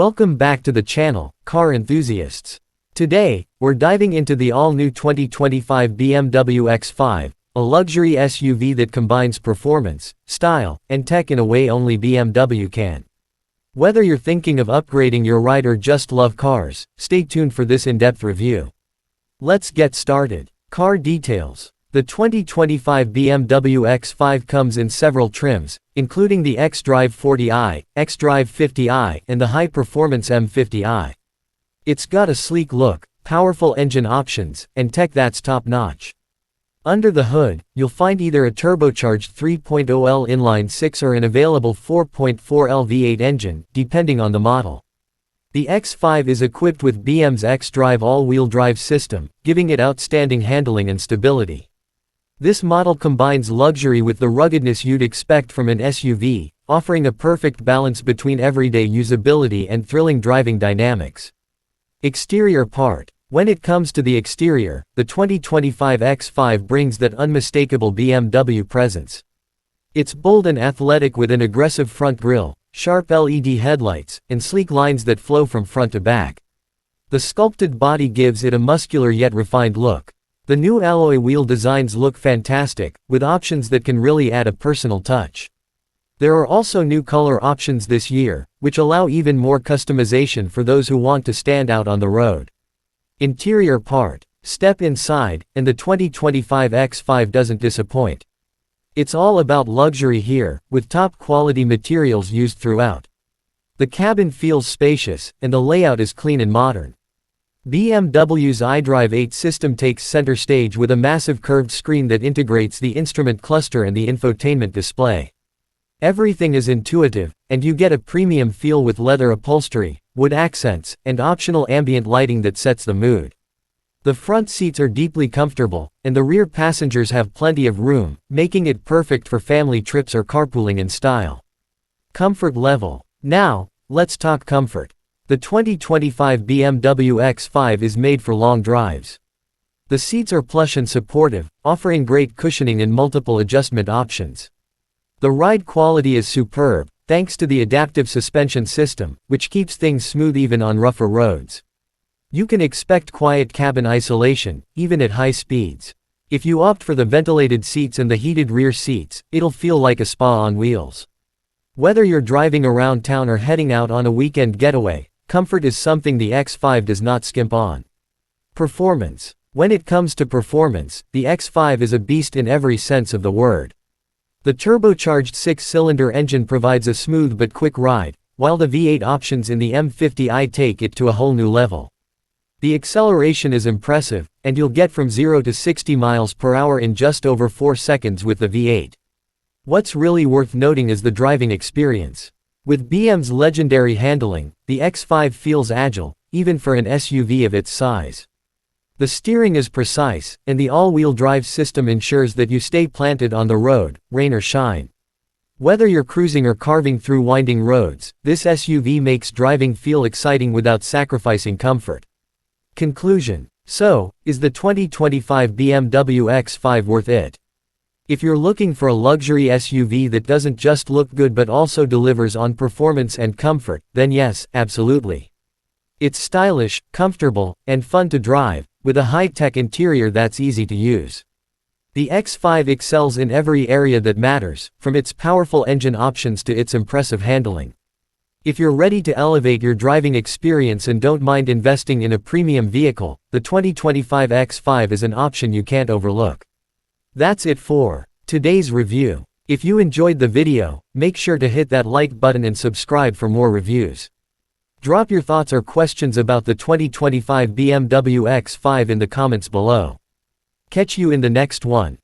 Welcome back to the channel, car enthusiasts. Today, we're diving into the all-new 2025 BMW X5, a luxury SUV that combines performance, style, and tech in a way only BMW can. Whether you're thinking of upgrading your ride or just love cars, stay tuned for this in-depth review. Let's get started. Car details. The 2025 BMW X5 comes in several trims, including the X-Drive 40i, X-Drive 50i, and the high-performance M50i. It's got a sleek look, powerful engine options, and tech that's top-notch. Under the hood, you'll find either a turbocharged 3.0L inline-6 or an available 4.4L V8 engine, depending on the model. The X5 is equipped with BMW's X-Drive all-wheel drive system, giving it outstanding handling and stability. This model combines luxury with the ruggedness you'd expect from an SUV, offering a perfect balance between everyday usability and thrilling driving dynamics. Exterior part. When it comes to the exterior, the 2025 X5 brings that unmistakable BMW presence. It's bold and athletic with an aggressive front grille, sharp LED headlights, and sleek lines that flow from front to back. The sculpted body gives it a muscular yet refined look. The new alloy wheel designs look fantastic, with options that can really add a personal touch. There are also new color options this year, which allow even more customization for those who want to stand out on the road. Interior part. Step inside, and the 2025 X5 doesn't disappoint. It's all about luxury here, with top-quality materials used throughout. The cabin feels spacious, and the layout is clean and modern. BMW's iDrive 8 system takes center stage with a massive curved screen that integrates the instrument cluster and the infotainment display. Everything is intuitive, and you get a premium feel with leather upholstery, wood accents, and optional ambient lighting that sets the mood. The front seats are deeply comfortable, and the rear passengers have plenty of room, making it perfect for family trips or carpooling in style. Comfort level. Now, let's talk comfort. The 2025 BMW X5 is made for long drives. The seats are plush and supportive, offering great cushioning and multiple adjustment options. The ride quality is superb, thanks to the adaptive suspension system, which keeps things smooth even on rougher roads. You can expect quiet cabin isolation, even at high speeds. If you opt for the ventilated seats and the heated rear seats, it'll feel like a spa on wheels. Whether you're driving around town or heading out on a weekend getaway, comfort is something the X5 does not skimp on. Performance. When it comes to performance, the X5 is a beast in every sense of the word. The turbocharged 6-cylinder engine provides a smooth but quick ride, while the V8 options in the M50i take it to a whole new level. The acceleration is impressive, and you'll get from 0 to 60 miles per hour in just over 4 seconds with the V8. What's really worth noting is the driving experience. With BMW's legendary handling, the X5 feels agile, even for an SUV of its size. The steering is precise, and the all-wheel drive system ensures that you stay planted on the road, rain or shine. Whether you're cruising or carving through winding roads, this SUV makes driving feel exciting without sacrificing comfort. Conclusion. So, is the 2025 BMW X5 worth it? If you're looking for a luxury SUV that doesn't just look good but also delivers on performance and comfort, then yes, absolutely. It's stylish, comfortable, and fun to drive, with a high-tech interior that's easy to use. The X5 excels in every area that matters, from its powerful engine options to its impressive handling. If you're ready to elevate your driving experience and don't mind investing in a premium vehicle, the 2025 X5 is an option you can't overlook. That's it for today's review. If you enjoyed the video, make sure to hit that like button and subscribe for more reviews. Drop your thoughts or questions about the 2025 BMW X5 in the comments below. Catch you in the next one.